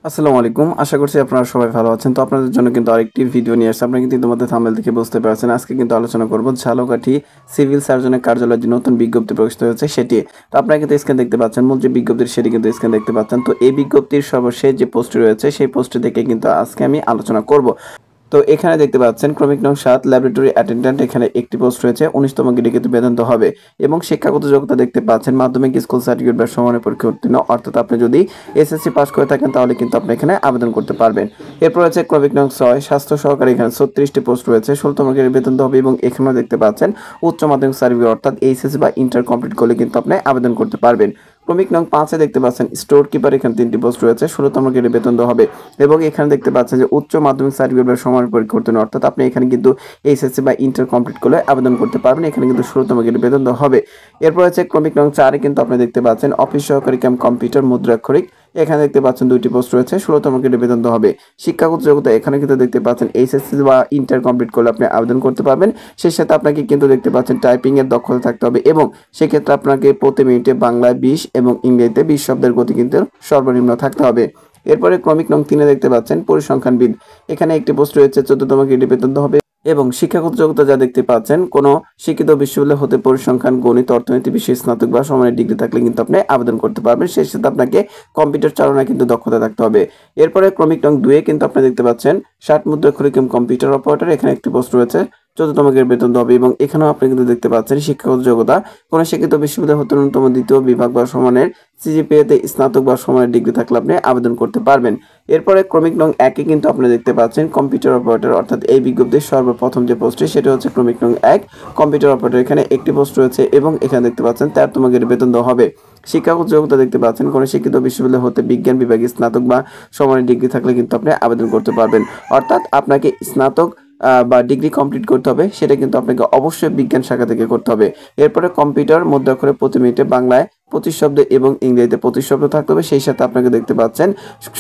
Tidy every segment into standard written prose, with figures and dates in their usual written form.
আসসালামু আলাইকুম। আশা করছি আপনারা সবাই ভালো আছেন। তো আপনাদের জন্য কিন্তু আরেকটি ভিডিও নিয়ে আসছি। আপনারা কিন্তু ইতিমধ্যে থাম্বনেল দেখে বুঝতে পারছেন। আজকে কিন্তু আলোচনা করব ঝালকাঠি সিভিল সার্জনের কার্যালয়ে যে নতুন বিজ্ঞপ্তি প্রকাশিত হয়েছে সেটি। তো আপনারা কিন্তু স্ক্রিন দেখতে পাচ্ছেন। মূল যে বিজ্ঞপ্তি সেটি কিন্তু স্ক্রিন দেখতে পাচ্ছেন। তো এই বিজ্ঞপ্তির সর্বশেষ যে পোস্টটি রয়েছে সেই পোস্টটি থেকে কিন্তু আজকে আমি আলোচনা করব। তো এখানে দেখতে পাচ্ছেন ক্রমিক নং ৭ ল্যাবরেটরি অ্যাটেন্ডেন্ট এখানে একটি পোস্ট রয়েছে ১৯তম গ্রেডে কিন্তু বেতন তো হবে এবং শিক্ষাগত যোগ্যতা দেখতে পাচ্ছেন মাধ্যমিক স্কুল সার্টিফিকেট বা সমানের পরীক্ষা উত্তীর্ণ অর্থাৎ আপনি যদি এসএসসি পাস করে থাকেন তাহলে কিন্তু আপনি এখানে আবেদন করতে পারবেন। এরপর রয়েছে ক্রমিক নং ৬ স্বাস্থ্য সহকারী এখানে ৩৬টি পোস্ট রয়েছে ১৬তম গ্রেডে বেতন তো হবে এবং এখানেও দেখতে পাচ্ছেন উচ্চ মাধ্যমিক সার্টিফিকেট অর্থাৎ এইচএসসি বা ইন্টার কমপ্লিট করলে কিন্তু আপনি আবেদন করতে পারবেন। ক্রমিক নং ৫-এ দেখতে পাচ্ছেন স্টোর কিপার এখানে ৩টি পোস্ট রয়েছে ১৬তম গ্রেডে বেতন দেওয়া হবে এবং এখানে দেখতে পাচ্ছেন যে উচ্চ মাধ্যমিক সার্টিফিকেট বা সমানের পরীক্ষা উত্তীর্ণ অর্থাৎ আপনি এখানে কিন্তু এইচএসসি বা ইন্টার কমপ্লিট করলে আবেদন করতে পারবেন। এখানে কিন্তু ১৬তম গ্রেডে বেতন দেওয়া হবে। এরপর হচ্ছে ক্রমিক নং ৪-এ কিন্তু আপনি দেখতে পাচ্ছেন অফিস সহকারী কাম কম্পিউটার মুদ্রাক্ষরিক এখানে দেখতে পাচ্ছেন ২টি পোস্ট রয়েছে ১৬তম গ্রেডে বেতন দেওয়া হবে। শিক্ষাগত যোগ্যতা এখানে কিন্তু দেখতে পাচ্ছেন এইচএসসি বা ইন্টার কমপ্লিট করলে আপনি আবেদন করতে পারবেন। সেই সাথে আপনাকে কিন্তু দেখতে পাচ্ছেন টাইপিং এর দক্ষতা থাকতে হবে এবং সেক্ষেত্রে আপনাকে প্রতি মিনিটে বাংলায় ২০ এবং ইংরেজিতে ২০ শব্দের গতি কিন্তু সর্বনিম্ন থাকতে হবে। এরপরে ক্রমিক নং ৩-এ দেখতে পাচ্ছেন পরিসংখ্যানবিদ এখানে একটি পোস্ট রয়েছে ১৪তম গ্রেডে বেতন দেওয়া হবে এবং শিক্ষাগত যোগ্যতা যা দেখতে পাচ্ছেন কোনো শিক্ষিত বিশ্ববিদ্যালয় হতে পরিসংখ্যান গণিত অর্থনীতি বিষয়ে স্নাতক বা সমানের ডিগ্রি থাকলে কিন্তু আপনি আবেদন করতে পারবেন। সেই সাথে আপনাকে কম্পিউটার চালনায় কিন্তু দক্ষতা থাকতে হবে। এরপরে ক্রমিক নং ২-এ কিন্তু আপনি দেখতে পাচ্ছেন ৬০ মুদ্রাক্ষরিক কম্পিউটার অপারেটর এখানে একটি পোস্ট রয়েছে ১৪তম গ্রেড বেতন হবে এবং এখানেও আপনি কিন্তু দেখতে পাচ্ছেন শিক্ষাগত যোগ্যতা কোনো শিক্ষিত বিশ্ববিদ্যালয় হতে ন্যূনতম দ্বিতীয় বিভাগ বা সমানের সিজিপিএতে স্নাতক বা সমানের ডিগ্রি থাকলে আপনি আবেদন করতে পারবেন। এরপরে ক্রমিক নং ১-এ কিন্তু আপনি দেখতে পাচ্ছেন কম্পিউটার অপারেটর অর্থাৎ এই বিজ্ঞপ্তির সর্বপ্রথম যে পোস্টটি সেটা হচ্ছে ক্রমিক নং ১ কম্পিউটার অপারেটর এখানে একটি পোস্ট রয়েছে এবং এখানে দেখতে পাচ্ছেন ১৩তম গ্রেড বেতন দেওয়া হবে। শিক্ষাগত যোগ্যতা দেখতে পাচ্ছেন কোনো শিক্ষিত বিশ্ববিদ্যালয় হতে বিজ্ঞান বিভাগে স্নাতক বা সমানের ডিগ্রি থাকলে কিন্তু আপনি আবেদন করতে পারবেন। অর্থাৎ আপনাকে স্নাতক বা ডিগ্রি কমপ্লিট করতে হবে সেটা কিন্তু আপনাকে অবশ্যই বিজ্ঞান শাখা থেকে করতে হবে। এরপরে কম্পিউটার মুদ্রাক্ষরে প্রতি মিনিটে বাংলায় ২৫ শব্দ এবং ইংরেজিতে ২৫ শব্দ থাকতে হবে। সেই সাথে আপনাকে দেখতে পাচ্ছেন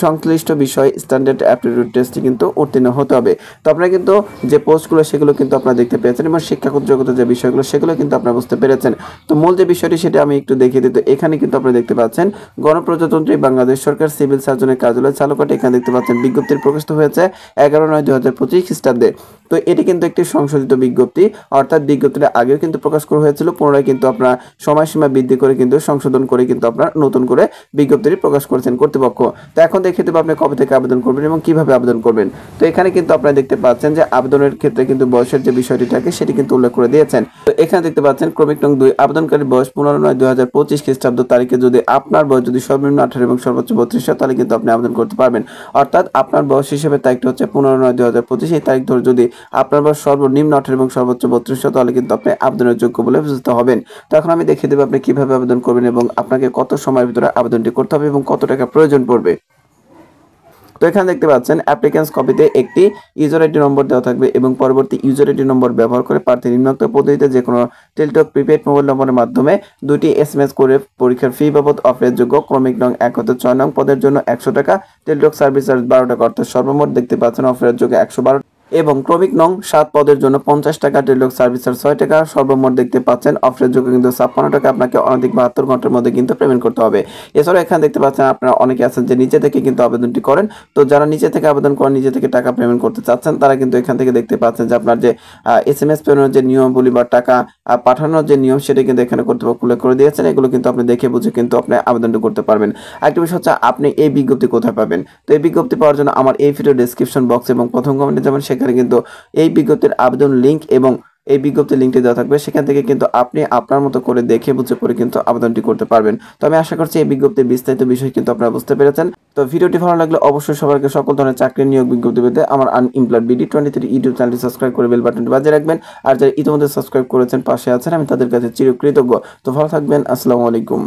সংশ্লিষ্ট বিষয় স্ট্যান্ডার্ড অ্যাপটিটিউড টেস্টে কিন্তু উত্তীর্ণ হতে হবে। তো আপনারা কিন্তু যে পোস্টগুলো সেগুলো কিন্তু আপনারা দেখতে পেয়েছেন এবং শিক্ষাগত যোগ্যতা যে বিষয়গুলো সেগুলো কিন্তু আপনারা বুঝতে পেরেছেন। তো মূল যে বিষয়টি সেটা আমি একটু দেখিয়ে দিই। তো এখানে কিন্তু আপনারা দেখতে পাচ্ছেন গণপ্রজাতন্ত্রী বাংলাদেশ সরকার সিভিল সার্জনের কার্যালয় ঝালকাঠি এখানে দেখতে পাচ্ছেন বিজ্ঞপ্তির প্রকাশিত হয়েছে ১১/৯/২০২৫ খ্রিস্টাব্দে। তো এটি কিন্তু একটি সংশোধিত বিজ্ঞপ্তি অর্থাৎ বিজ্ঞপ্তিটা আগেও কিন্তু প্রকাশ করা হয়েছিল পুনরায় কিন্তু আপনার সময়সীমা বৃদ্ধি করে কিন্তু সংশোধন করে কিন্তু আপনার নতুন করে বিজ্ঞপ্তিটি প্রকাশ করেছেন কর্তৃপক্ষ। তো এখন দেখে দেবো আপনি কবে থেকে আবেদন করবেন এবং কিভাবে আবেদন করবেন। তো এখানে কিন্তু আপনারা দেখতে পাচ্ছেন যে আবেদনের ক্ষেত্রে কিন্তু বয়সের যে বিষয়টি থাকে সেটি কিন্তু উল্লেখ করে দিয়েছেন। তো এখানে দেখতে পাচ্ছেন ক্রমিক নং ২ আবেদনকারীর বয়স ১৫/৯/২০২৫ খ্রিস্টাব্দ তারিখে যদি আপনার বয়স যদি সর্বনিম্ন ১৮ এবং সর্বোচ্চ ৩২ হয় তাহলে কিন্তু আপনি আবেদন করতে পারবেন। অর্থাৎ আপনার বয়স হিসেবে তারিখটা হচ্ছে ১৫/৯/২০২৫ এই তারিখ ধরে যদি আপনার বয়স সর্বনিম্ন ১৮ এবং সর্বোচ্চ ৩২ হয় তাহলে কিন্তু আপনি আবেদনের যোগ্য বলে বিবেচিত হবেন। তো এখন আমি দেখিয়ে দেবো আপনি কিভাবে আবেদন করবেন এবং আপনাকে কত সময়ের ভিতরে আবেদনটি করতে হবে এবং কত টাকা প্রয়োজন পড়বে। তো এখানে দেখতে পাচ্ছেন অ্যাপ্লিক্যান্স কপিতে একটি ইউজার আইডি নম্বর দেওয়া থাকবে এবং পরবর্তী ইউজার আইডি নম্বর ব্যবহার করে প্রার্থী নিম্নোক্ত পদ্ধতিতে যে কোনো টেলিটক প্রিপেড মোবাইল নম্বরের মাধ্যমে ২টি এসএমএস করে পরীক্ষার ফি বাবদ অফারের যোগ্য ক্রমিক নং ১ হতে ৬ নং পদের জন্য ১০০ টাকা টেলিটক সার্ভিস চার্জ ১২ টাকা অর্থাৎ সর্বমোট দেখতে পাচ্ছেন অফারের যোগ্য ১১২ এবং ক্রমিক নং ৭ পদের জন্য ৫০ টাকা টেলিটক সার্ভিস চার্জ ৬ টাকা সর্বমোট দেখতে পাচ্ছেন অফারের যোগ্য কিন্তু ৫৬ টাকা আপনাকে অনধিক ৭২ ঘন্টার মধ্যে কিন্তু পেমেন্ট করতে হবে। এছাড়াও এখানে দেখতে পাচ্ছেন আপনারা অনেকে আছেন যে নিচে থেকে কিন্তু আবেদনটি করেন। তো যারা নিচে থেকে আবেদন করেন নিজে থেকে টাকা পেমেন্ট করতে চাচ্ছেন তারা কিন্তু এখান থেকে দেখতে পাচ্ছেন যে আপনার যে এসএমএস পেমেন্টের যে নিয়মাবলী বা টাকা পাঠানোর যে নিয়ম সেটা কিন্তু এখানে কর্তৃপক্ষ উল্লেখ করে দিয়েছেন। এগুলো কিন্তু আপনি দেখে বুঝে কিন্তু আপনি আবেদনটি করতে পারবেন। আরেকটি বিষয় হচ্ছে আপনি এই বিজ্ঞপ্তি কোথায় পাবেন। তো এই বিজ্ঞপ্তি পাওয়ার জন্য আমার এই ভিডিও ডেসক্রিপশন বক্স এবং প্রথম কমেন্টে যাবেন সেখানে কিন্তু এই বিজ্ঞপ্তির আবেদন লিঙ্ক এবং এই বিজ্ঞপ্তির লিঙ্কটি দেওয়া থাকবে সেখান থেকে কিন্তু আপনি আপনার মতো করে দেখে বুঝে পড়ে কিন্তু আবেদনটি করতে পারবেন। তো আমি আশা করছি এই বিজ্ঞপ্তির বিস্তারিত বিষয় কিন্তু আপনারা বুঝতে পেরেছেন। তো ভিডিওটি ভালো লাগলে অবশ্যই সবাইকে সকল ধরনের চাকরি নিয়োগ বিজ্ঞপ্তি পেতে আমার আনএমপ্লয়েড বিডি 23 ইউটিউব চ্যানেলটি সাবস্ক্রাইব করে বেল বাটনটি বাজিয়ে রাখবেন। আর যারা ইতিমধ্যে সাবস্ক্রাইব করেছেন পাশে আছেন আমি তাদের কাছে চিরকৃতজ্ঞ। তো ভালো থাকবেন। আসসালামু আলাইকুম।